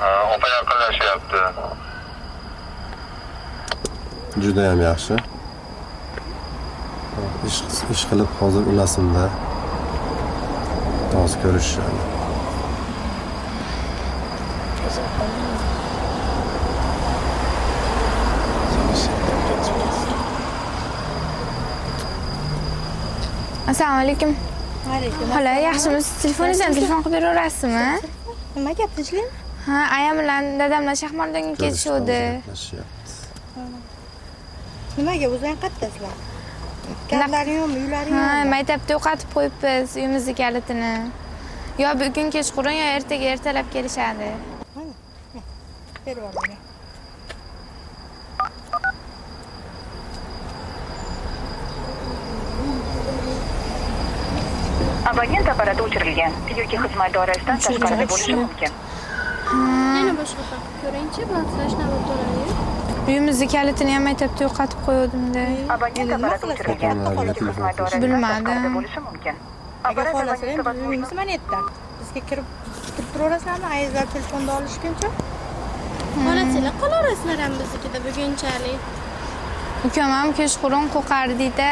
Opa yaqinlashyapti. Juda ham yaxshi. Ish qilib hozir unasimda. Hozir ko'rishishadi. Assalomu alaykum. Alaykum. Xola, yaxshimisiz? Telefoningizdan telefon qilib beraverasizmi? Nima gap tinchlik? Ha, ayam bilan dadamlar Shahmardonga ketishuvdi. Nimaga o'zing qayerdasizlar? Kalitlaring yo'qmi, uylaring Ha, yo'qmi? maktabda yo'qotib qo'yibmiz uyimizni kalitini. Yo bugun kechqurun yo ertaga ertalab kelishadi. Mana. Berib yuboring. Abonent apparati o'chirilgan yoki xizmat doirasidan tashqarida bo'lishi mumkin. Yana boshqa fakt ko'ring-chi, balandlash navbat bo'ladi. Uyimizni kalitini ham maktabda yo'qotib qo'ydim-da. Abonent apparati o'chirilgan yoki xizmat doirasidan Bilmadim. tashqarida bo'lishi mumkin. Agar xohlasang, biz uyimiz mana yerda. Bizga kirib turaverasizlarmi? Ayizlar telefonni olishguncha? Xolasizlar qolaverasizlar ham biznikida bugunchalik. Ukam ham kechqurun qo'qardida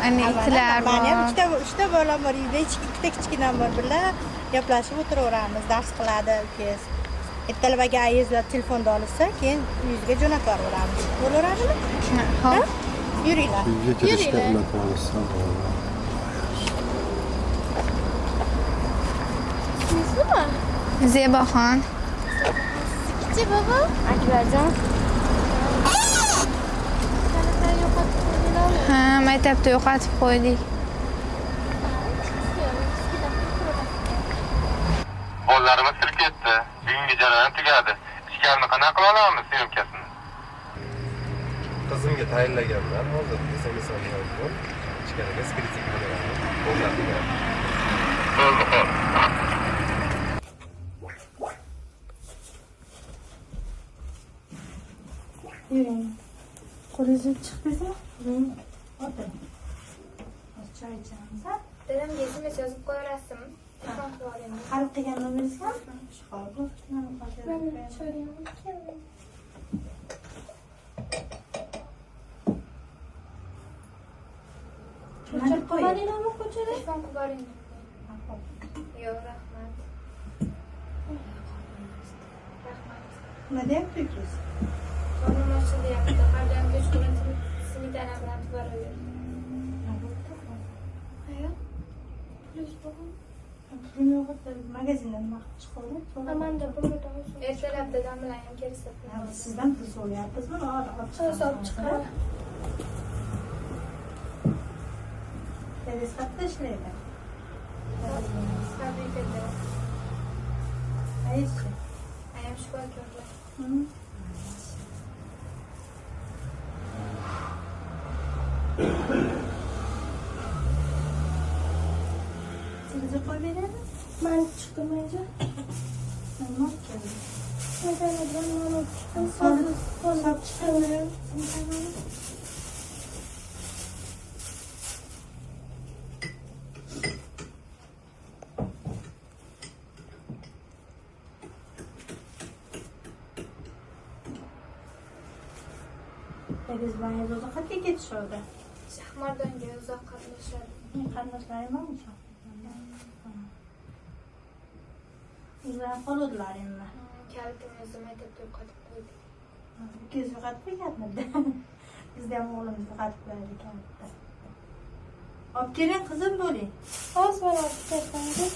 ani itlar bor. Mana ham uchta bolam bor, uyda ikkita kichkinam bor. Birlar gaplashib o'tiraveramiz, dars qiladi ukangiz. Ertalab agar ayizlar telefonni olsa, keyin uyingizga jo'natib yuboramiz. Bo'laveradimi? Ha. Yuringlar. Uyga kirishga unutib olsam bo'ladi. Sizmi? Zeboxon. Kichi bobo? Akbarjon. Kalitlar yo'qotib qo'ydinglarmi? Ha, maktabda yo'qotib qo'ydik. Bollarimiz kirib ketdi. Bugungi jarayon tugadi. Ishkalni qanaqa qila olamiz syomkasini? Qizimga tayinlaganlar. Hozir SMS olib, ichkariga skriptik qilaman. Bo'ladi. Bo'ldi, xo'p. Yuring. Qo'lingizni chiqdingizmi? O'tiring. Choy ichamiz, ha? Dadamga SMS yozib qo'yaverasizmi? Telefon qilib olaman. Xarid qilgan nomeringiz bormi? Ko'chirib qo'yinglarmi ko'chada? Telefon qilib boring. Yo'q, rahmat. Nima deyapsiz? Qo'lim ochildi deyapti. Har doim kechqurun smetana bilan boraver. Ayo. Plyus bo'g'im. Pul yo'q, magazindan nima qilib chiqadi? Amanda bo'lmadan Ertalab dadam bilan ham kelsa. Sizdan pul so'rayapmizmi? Olib hisob chiqar. Tez qayerda ishlaydi? Fabrikada. Aytchi. Ayam shifokorlar. Sizni qo'yib beradi? Men chiqmayja. Nima keldi? Masalan, men Hisob chiqadi. Tegizbangiz o'zi qayerga ketishadi? Shahmardonga uzoq qatnashadi. Qarindoshlaring bormi? O'zlari qoluvdilar endi. Kalitimizni maktabda yo'qotib qo'ydik. Ukangiz yo'qotib qo'yganmidi? Bizda ham o'g'limiz yo'qotib qo'yadi kalitda. Olib keling, qizim bo'ling. hozir olib ketsangiz.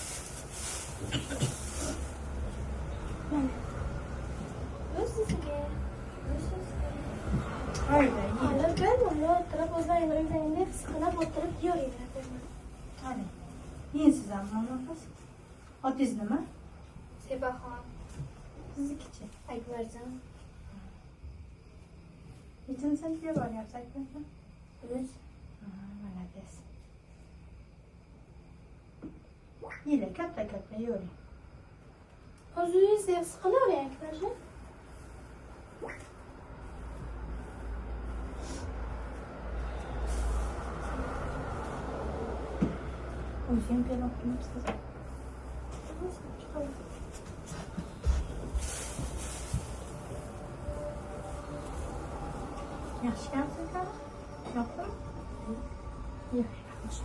O'zingizga. Hayda, Hali ben bunu o'tirib o'zlaringni o'ylanganda siqilib o'tirib yo'ringlar. qani. Yiyin siz ham nafas. Otingiz nima? Zeboxon. Siznikichi? Akbarjon. Nechanchi sinfga boryapsiz Akbarjon? Biz Молодец. Yila katta yo'ling. O'zingizga siqilavering Akbarjon. O'zing pelon qilibsiz. Yaxshi ekansiz kani? Yoqdimi? Yo'q, yaxshi.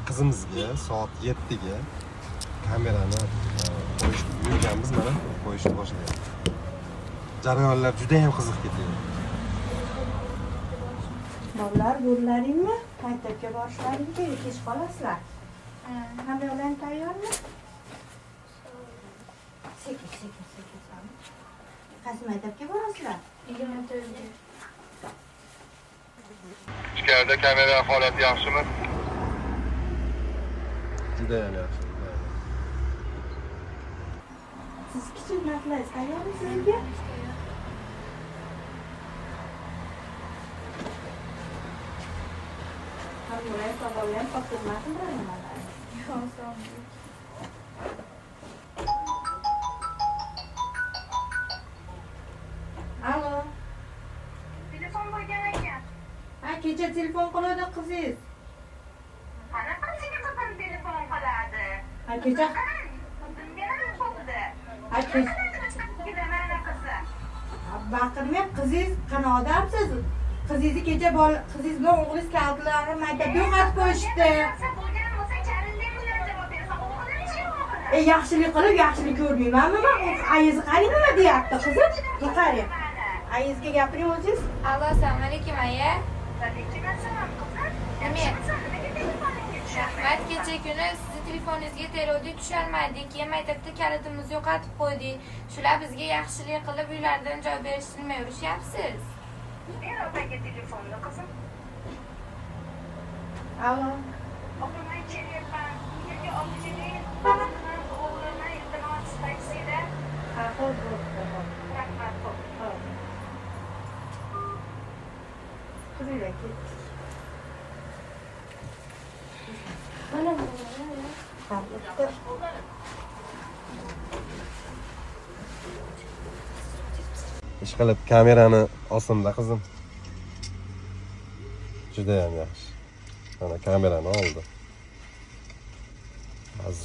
Qizimizga soat 7ga kamerani qo'yishni buyurganmiz, mana qo'yishni boshlagan. Jarayonlar juda ham qiziq ketyapti. Bolalar, bo'rlaringmi? Maktabga borishlaring kerak, kech qolasizlar. Hammayoqlar tayyormi? Sekin. Qaysi maktabga borasizlar? 24. Ichkarida kamera holati yaxshimi? Juda ham yaxshi. Siz kichik narsalar tayyormisizga? Hammalar savollar topshirmasin nimalar. Alo. Telefon bo'lgan ekan. Ha, kecha telefon qiladi qizingiz. Qanaqasiga qizim telefon qiladi? Ha, kecha Qizimga nima bo'ldi? ha, kecha Mana qizi. baqirmay qizingiz qana odamsiz? Qizingizni kecha qizingiz bilan o'g'lingiz kaltlarni maktabga yo'qotib qo'yishdi. Bo'lgan bo'lsa Jalilning bilan javob bersa, o'g'lim ishi yo'q. Yaxshilik qilib, yaxshilik ko'rmaymanmi men? Ayiz qani nima deyapti qizim? Qarang. Ayizga gapiring o'zingiz. Allo, assalomu alaykum aya. Rahmat, kecha kuni sizni telefoningizga teruvdik, tusholmadik. Keyin maktabda kalitimizni yo'qotib qo'ydik. Shular bizga yaxshilik qilib uylardan joy berishtirmay urishyapsiz. Ber opaga telefonni qizim. Alo. O'qimay kelyapman. Uyga olib keling. O'g'limni iltimos taksida. Ha, xo'p. Rahmat. Qizinglar ketdi. Mana Ha, o'tdi. Ishqilib kamerani olsin-da qizim. Juda ham yaxshi. Mana kamerani oldi.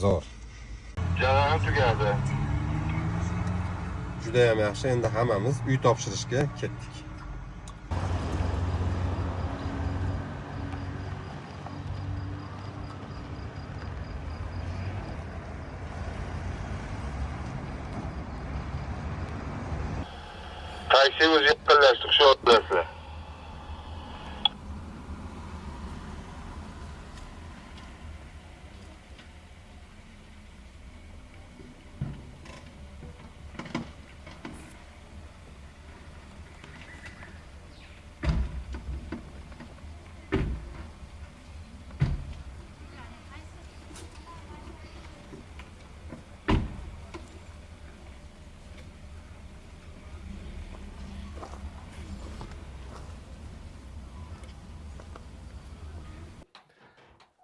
Zo'r. Jarayon tugadi. Juda ham yaxshi. Endi hammamiz uy topshirishga ketdik. Taksi o'zi yaqinlashdi, shu odamlar.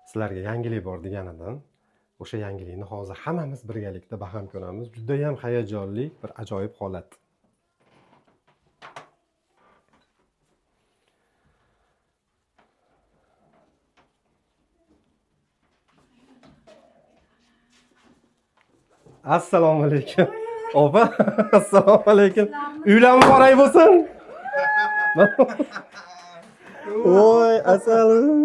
Sizlarga yangilik bor deganidan, o'sha yangilikni hozir hammamiz birgalikda baham ko'ramiz. Juda ham hayajonli, bir ajoyib holat. Assalomu alaykum. Opa, assalomu alaykum. Uylar muborak bo'lsin. Voy, assalomu.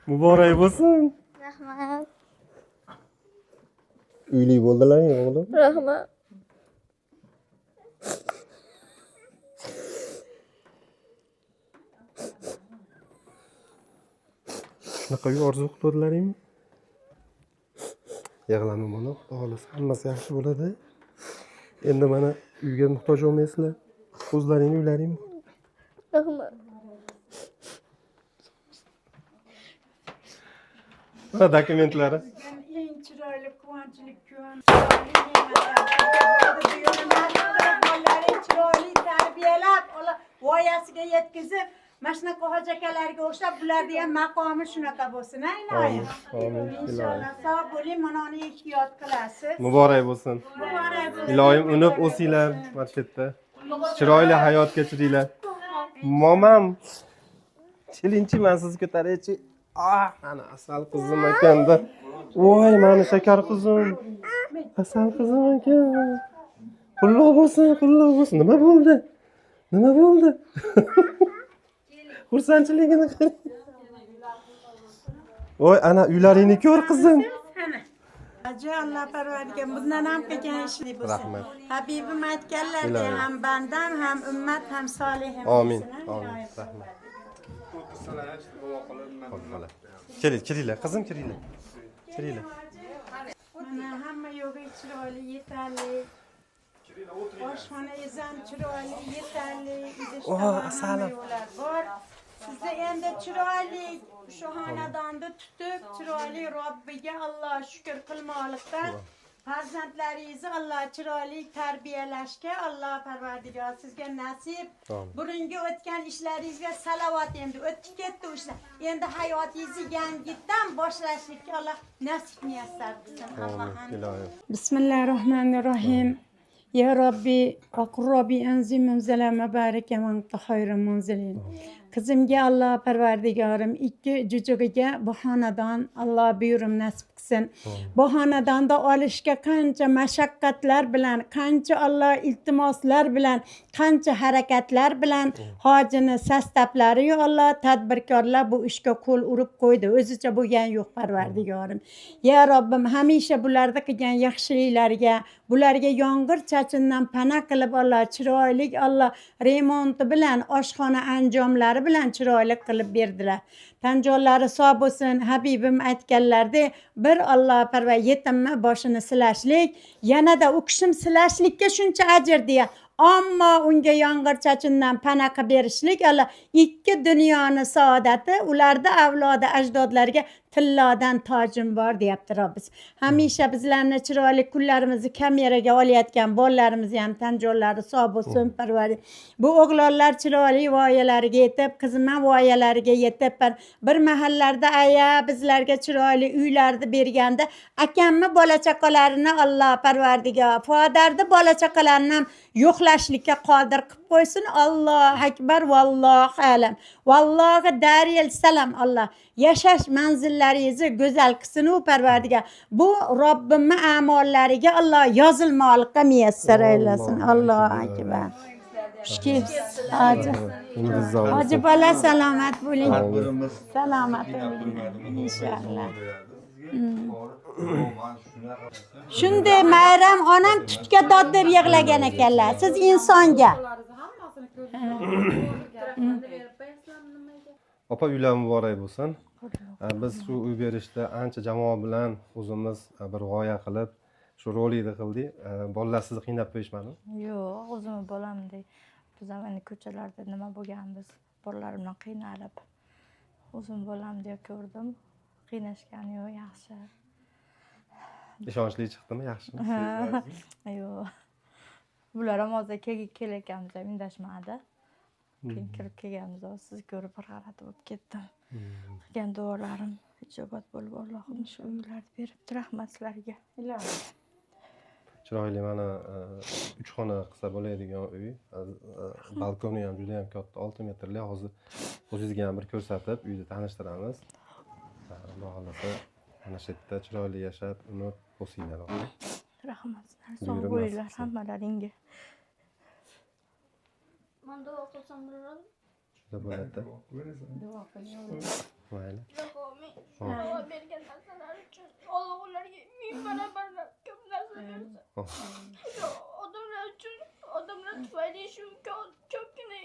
Muborak bo'lsin. Rahmat. Uyli bo'ldilar-ku, o'g'lim. Rahmat. Shunaqa uy orzu qildilaringmi? Yig'lama mana, xudo xohlasa hammasi yaxshi bo'ladi. Endi mana uyga muhtoj bo'lmaysizlar. O'zlaring uylaring bor. Rahmat. Mana dokumentlari. Eng chiroyli quvonchli kun. Bolalaring chiroyli tarbiyalab, voyasiga yetkazib, mana shunaqa hoji akalarga o'xshab bularni ham maqomi shunaqa bo'lsin, iloyim. Amin. Inshaalloh sog' bo'ling, mana uni ehtiyot qilasiz. Muborak bo'lsin. Muborak bo'lsin. Iloyim unib o'singlar, mana shu yerda. Chiroyli hayot kechiringlar. Momam. Chilinchiman siz ko'taraychi. Ana asal qizim ekanda. Voy, mani shakar qizim. Asal qizim ekan. Qulluq bo'lsin, qulluq bo'lsin. Nima bo'ldi? Nima bo'ldi? Xursandchiligini qarang. Voy, ana uylaringni ko'r qizim. Ajo Allah parvardigar bundan ham qilgan ishli bo'lsin. Rahmat. Habibim aytganlaridek ham bandam, ham ummat, ham solihim. Amin. Amin. Rahmat. Kiringlar, qizim kiringlar. Kiringlar. Mana hamma yo'g'i chiroyli, yetarli. Oshxonangiz ham chiroyli, yetarli. Asalim. Bor. Sizda endi chiroyli shu xonadonni tutib, chiroyli Robbiga Alloh shukr qilmoqlikdan farzandlaringizni Alloh chiroyli tarbiyalashga Alloh parvardigor sizga nasib. Burungi o'tgan ishlaringizga salovat endi o'tib ketdi u ishlar. Endi hayotingizni yangitdan boshlashlikka Alloh nasib muyassar qilsin. Alloh. Bismillahirrohmanirrohim. Ya Robbi, aqrobi anzi munzala mubarak wa anta khayrul munzilin. Qizimga Alloh parvardigorim ikki jujugiga bu xonadon Alloh buyurim nasib qilsin. Bu xonadonda olishga qancha mashaqqatlar bilan, qancha Alloh iltimoslar bilan, qancha harakatlar bilan hojini sastablari yo Alloh tadbirkorlar bu ishga qo'l urib qo'ydi. O'zicha bo'lgan yo'q parvardigorim. Ya Robbim, hamisha bularda qilgan yaxshiliklariga, bularga yomg'ir chachindan pana qilib Alloh chiroyli Alloh remonti bilan oshxona anjomlari bilan chiroyli qilib berdilar. Tanjonlari sog' bo'lsin. Habibim aytganlaridek, bir Alloh parvar yetimma boshini silashlik, yanada u kishim silashlikka shuncha ajr deya. Ammo unga yomg'ir chachindan pana qilib berishlik Alloh ikki dunyoni saodati ularda avlodi ajdodlarga tillodan tojim bor deyapti Robbimiz. Hamisha bizlarni chiroyli kunlarimizni kameraga olayotgan bolalarimiz ham tanjonlari sog' bo'lsin parvari. Bu o'g'lonlar chiroyli voyalariga yetib, qizimman voyalariga yetib bir mahallarda aya bizlarga chiroyli uylarni berganda akamni bola chaqalarini Alloh parvardigor, fodarni bola chaqalarini ham yo'qlashlikka qodir qilib qo'ysin. Alloh akbar, vallohu alam. Vallohi daril salam. Alloh yashash manzillaringizni go'zal qilsin u parvardigor. Bu Robbimning amollariga Alloh yozilmoqlikka muyassar aylasin. Alloh akbar. Shukr. Hoji bola salomat bo'ling. Salomat bo'ling inshaalloh. Shunday Mayram onam tutga dod deb yig'lagan ekanlar. Siz insonga. Opa uylar muborak bo'lsin. Biz shu uy berishda ancha jamoa bilan o'zimiz bir g'oya qilib shu rolikni qildik. Bolalar sizni qiynab qo'yishmadimi? Yo'q, o'zimiz bolamdek. Biz mana ko'chalarda nima bo'lganmiz, bolalarimdan qiynalib. O'zim bolamdek ko'rdim. Qiynashgani yo'q, yaxshi. Ishonchli chiqdimi, yaxshimi? Yo'q. Bular ham hozir kelayotganmiz, indashmadi. Keyin kirib kelganmiz, sizni ko'rib bir g'alati bo'lib ketdim. Qilgan duolarim ijobat bo'lib, Allohim shu uylarni beribdi, rahmat sizlarga. Ilohim. Chiroyli mana 3 xona qilsa bo'ladigan uy. Balkoni ham juda ham katta, 6 metrli. Hozir o'zingizga ham bir ko'rsatib, uyni tanishtiramiz. Xudo xolasa mana shu yerda chiroyli yashab, umr bo'lsinglar. Rahmat sizlar, sog' bo'linglar hammalaringga. Men duo qilsam bo'ladimi? Juda bo'ladi. Duo qiling. Mayli. Alloh bergan narsalar uchun Alloh ularga ming barobar ko'p narsa bersin. Odamlar uchun, odamlar tufayli shu ko'pgina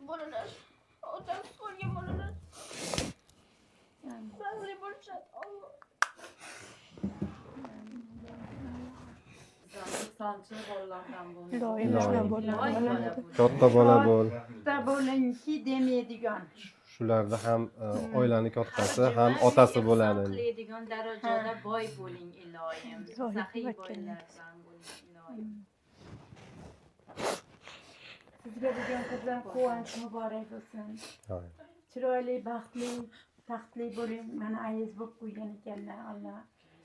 bolalar, otasiz qolgan bolalar baxtli bo'lishadi. Alloh Katta bola bo'l. Katta bo'lingki demaydigan. Shularda ham oilani kattasi, ham otasi bo'ladi. Qiladigan darajada boy bo'ling iloyim. Saxiy boylardan bo'ling iloyim. Sizga bo'lgan qizlar quvonch muborak bo'lsin. Chiroyli, baxtli, taxtli bo'ling. Mana ayiz bo'lib qo'ygan ekanlar. Alloh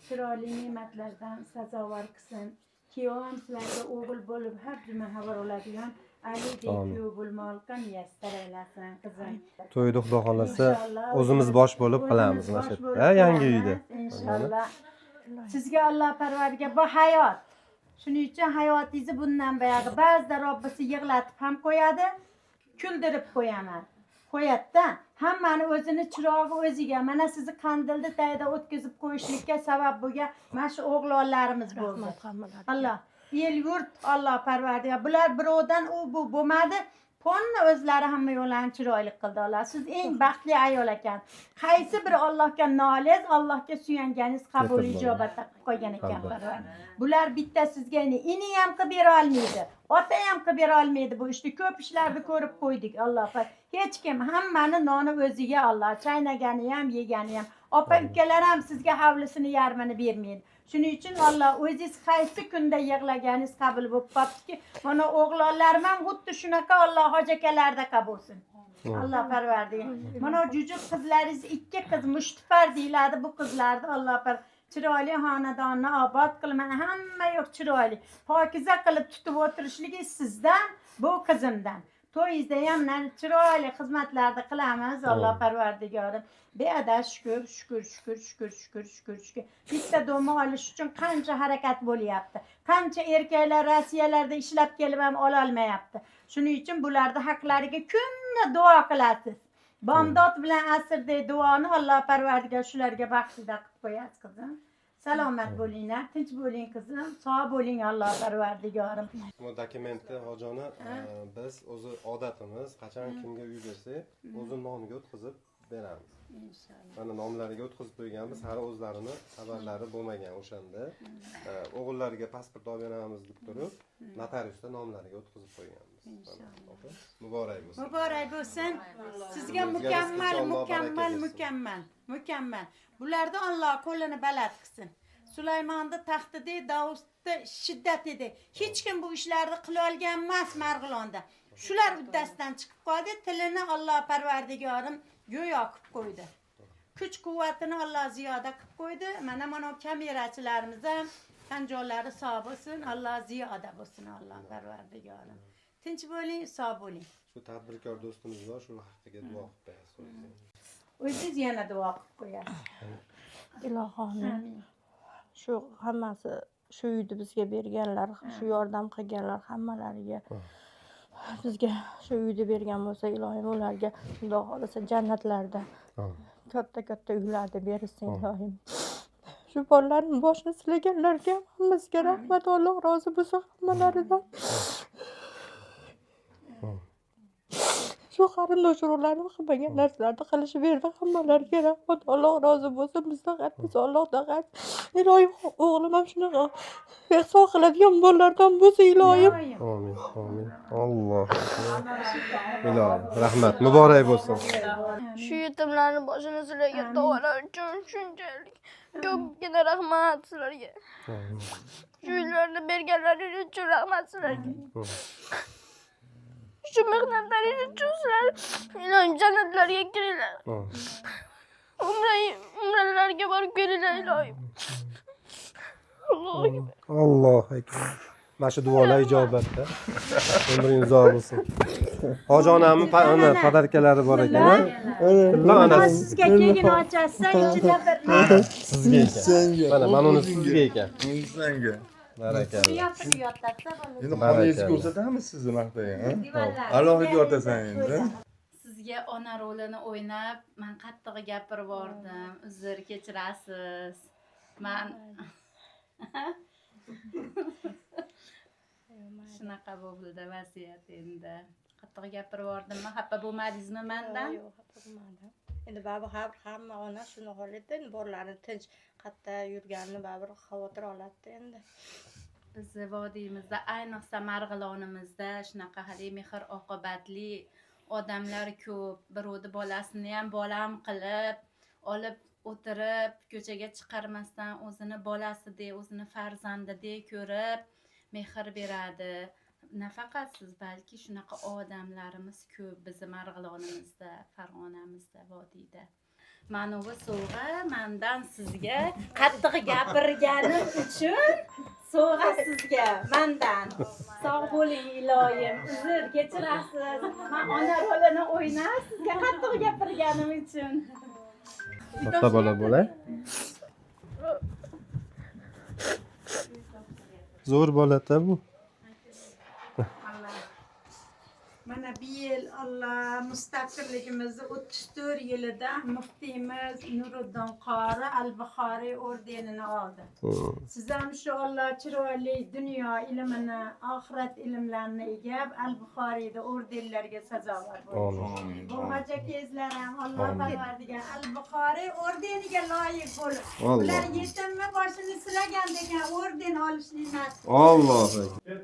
chiroyli ne'matlardan sazovor qilsin. Kuyov ham sizlarga o'g'il bo'lib har juma xabar oladigan Alidek kuyov bo'lmoqqa muyassar aylasin qizim. To'yda Xudo xolasa İnşallah o'zimiz bosh bo'lib qilamiz mana shu yerda, yangi uyda. İnşallah. Sizga Alloh Parvarga bu hayot. Shuning uchun hayotingizni bundan buyog'i ba'zida Robbisi yig'latib ham qo'yadi, kuldirib qo'yaman. Qo'yadi-da. Hammani o'zini chirog'i o'ziga. Mana sizni qandilni tagida o'tkazib qo'yishlikka sabab bo'lgan mana shu o'g'lonlarimiz bo'ldi. Alloh el yurt Alloh Parvarga. Bular birovdan u bu bo'lmadi. Ponni o'zlari hamma yo'llarni chiroyli qildi Alloh. Siz eng baxtli ayol ekan. Qaysi bir Allohga noliz, Allohga suyanganingiz qabul ijobatda qilib qo'ygan ekan Parvar. Bular bitta sizga ini ham qilib bera olmaydi. Ota ham qilib bera olmaydi bu ishni. Ko'p ishlarni ko'rib qo'ydik Alloh. Hech kim hammani noni o'ziga Alloh. Chaynagani ham, yegani ham. Opa ukalar ham sizga havlisini yarmini bermaydi. Shuning uchun Alloh o'zingiz qaysi kunda yig'laganingiz qabul bo'lib qolibdiki, mana o'g'lonlarim ham xuddi shunaqa Alloh hojakalarda bo'lsin. Alloh Parvardigor. Mana jujuq qizlaringiz 2 qiz mushtipar deyiladi bu qizlarni Alloh par chiroyli xonadonni obod qilman. Hamma yo'q chiroyli. Pokiza qilib tutib o'tirishligi sizdan, bu qizimdan. To'yingizda ham chiroyli xizmatlarni qilamiz Alloh Parvardigorim. Beada shukr. Bitta do'ma olish uchun qancha harakat bo'lyapti. Qancha erkaklar Rossiyalarda ishlab kelib ham ola olmayapti. Shuning uchun bularning haqlariga kunni duo qilasiz. Bomdod bilan asrdek duoni Alloh Parvardigor shularga baxshida qilib qo'yasiz qizim. Salomat bo'linglar, tinch bo'ling qizim, sog' bo'ling Alloh Parvardigorim. Bu dokumentni hojona biz o'zi odatimiz qachon kimga uy bersak, o'zi nomiga o'tkazib beramiz. Inshaalloh. Mana nomlariga o'tkazib qo'yganmiz, hali o'zlarini xabarlari bo'lmagan o'shanda. O'g'illariga pasport olib beramiz deb turib, notariusda nomlariga o'tkazib qo'yganmiz. Inshaalloh. Muborak bo'lsin. Muborak bo'lsin. Sizga mukammal. Bularda Alloh qo'lini baland qilsin. Sulaymonni taxtida, Davudda shiddat edi. Hech kim bu ishlarni qila olgan emas Marg'ilonda. Shular uddasidan chiqib qoldi, tilini Alloh Parvardigorim go'yo qilib qo'ydi. Kuch-quvvatini Alloh ziyoda qilib qo'ydi. Mana kamerachilarimiz ham qanjollari sog' bo'lsin, Alloh ziyoda bo'lsin Alloh Parvardigorim. Tinch bo'ling, sog' bo'ling. Shu tadbirkor do'stimiz bor, shu haqqiga duo qilib qo'yasiz. O'zingiz yana duo qilib qo'yasiz. Ilohim. Shu hammasi shu uyni bizga berganlar, shu yordam qilganlar hammalariga bizga shu uyni bergan bo'lsa, ilohim ularga Xudo xolasa jannatlarda katta uylarda bersin ilohim. Shu bolalarning boshini silaganlarga hammasiga rahmat, Alloh rozi bo'lsin hammalaridan. Shu qarindosh urug'larning qilmagan narsalarni qilishib berdi hammalariga rahmat, Alloh rozi bo'lsin. Bizdan qattiq Allohdan qattiq. Ilohim o'g'lim ham shunaqa ehson qiladigan bolalardan bo'lsa ilohim. Amin. Alloh. Ilohim, rahmat, muborak bo'lsin. Shu yetimlarning boshini silagan to'g'ri uchun shunchalik ko'pgina rahmat sizlarga. Shu uylarni berganlaringiz uchun rahmat sizlarga. Shu mehnatlaringiz uchun sizlar ilohim jannatlarga kiringlar. Umralarga borib kelinglar ilohim. Alloh akbar. Mana shu duolar ijobatda. Umringiz uzoq bo'lsin. Hojonamning podarkalari bor ekan. Mana sizga keyin ochasiz, ichida bir Sizga ekan. Mana uni sizga ekan. Senga. Barakalloh. Endi xoningizni ko'rsatamiz sizni maqtagan, ha? Alohida yotasan endi. Sizga ona rolini o'ynab, men qattiq gapirib bordim. Uzr kechirasiz. Men shunaqa bo'ldi vasiyat endi. Qattiq gapirib bordim. Xafa bo'lmadingizmi mendan? Yo'q, xafa bo'lmadim. Endi baribir hamma ona shuni xohlaydi, bolalarni tinch qayerda yurganini baribir xavotir oladi endi. Bizni vodiymizda, ayniqsa Marg'ilonimizda shunaqa hali mehr oqibatli odamlar ko'p. Birovni bolasini ham bolam qilib, olib o'tirib, ko'chaga chiqarmasdan o'zini bolasidek, o'zini farzandidek ko'rib mehr beradi. Nafaqat siz, balki shunaqa odamlarimiz ko'p bizni Marg'ilonimizda, Farg'onamizda, vodiyda. Mana bu sovg'a mendan sizga qattiq gapirganim uchun sovg'a sizga mendan. sog' bo'ling iloyim. Uzr, kechirasiz. Men ona rolini o'ynab, sizga qattiq gapirganim uchun. Katta bola bo'lay. Zo'r bola-da bu. Mana bu yil Allah mustaqilligimizni 34 yilida muftiyimiz Nuriddin Qori Al-Buxoriy ordenini oldi. Siz ham shu Allah chiroyli dunyo ilmini, oxirat ilmlarini egab Al-Buxoriyda ordenlarga sazovor bo'ling. Bu hajakezlar ham Alloh parvardigar Al-Buxoriy ordeniga loyiq bo'lib, ular yetimni boshini silagan degan orden olishni nasib. Alloh akbar.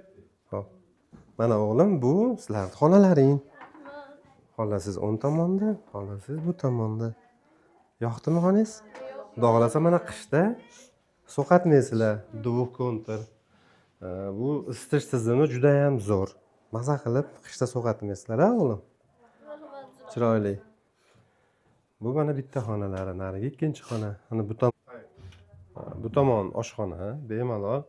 Mana o'g'lim bu sizlarning xonalaring. Xolasiz o'ng tomonda, xolasiz bu tomonda. Yoqdimi xonangiz? Xudo xolasa mana qishda so'qatmaysizlar, duvuq kontir. Bu isitish tizimi juda ham zo'r. Maza qilib qishda so'qatmaysizlar, ha o'g'lim? Chiroyli. Bu mana bitta xonalari, narigi ikkinchi xona. Mana bu tomon oshxona, bemalol.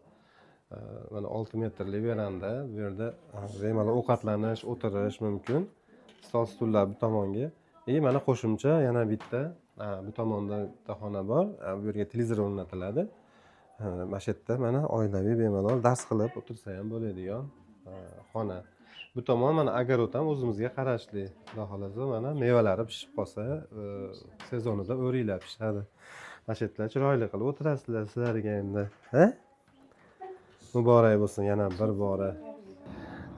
Mana 6 metrli veranda, bu yerda bemalol ovqatlanish, o'tirish mumkin. Stol stullar bu tomonga. Mana qo'shimcha yana bitta bu tomonda bitta xona bor. Bu yerga televizor o'rnatiladi. Mana shu yerda mana oilaviy bemalol dars qilib o'tirsa ham bo'ladigan xona. Bu tomon mana огород ham o'zimizga qarashli. Xudo xolasa mana mevalari pishib qolsa, sezonida o'riklar pishadi. Mana shu yerda chiroyli qilib o'tirasizlar sizlarga endi, ha? Muborak bo'lsin yana bir bora.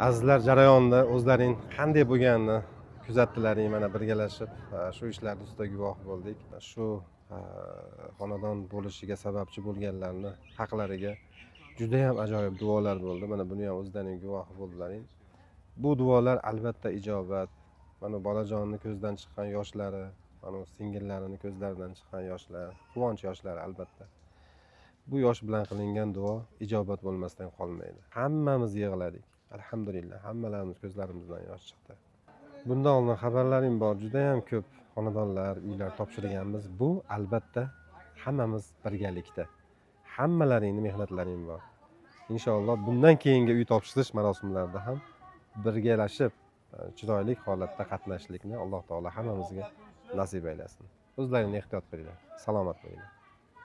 Azizlar, jarayonda o'zlaring qanday bo'lganini kuzatdilaring, mana birgalashib shu ishlarning ustida guvoh bo'ldik. Shu xonadon bo'lishiga sababchi bo'lganlarni haqlariga juda ham ajoyib duolar bo'ldi. Mana buni ham o'zlaring guvohi bo'ldilaring. Bu duolar albatta ijobat. Mana bolajonning ko'zidan chiqqan yoshlari, mana singillarini ko'zlaridan chiqqan yoshlar, quvonch yoshlari albatta. Bu yosh bilan qilingan duo ijobat bo'lmasdan qolmaydi. Hammamiz yig'ladik. Alhamdulillah, hammalarimiz ko'zlarimizdan yosh chiqdi. Bundan oldin xabarlarim bor, juda ham ko'p xonadonlar, uylar topshirganmiz. Bu albatta hammamiz birgalikda. Hammalaringning mehnatlaring bor. Inshaalloh bundan keyingi uy topshirish marosimlarida ham birgalashib chiroyli holatda qatnashlikni Alloh taolo hammamizga nasib aylasin. O'zlaringni ehtiyot qilinglar. Salomat bo'linglar.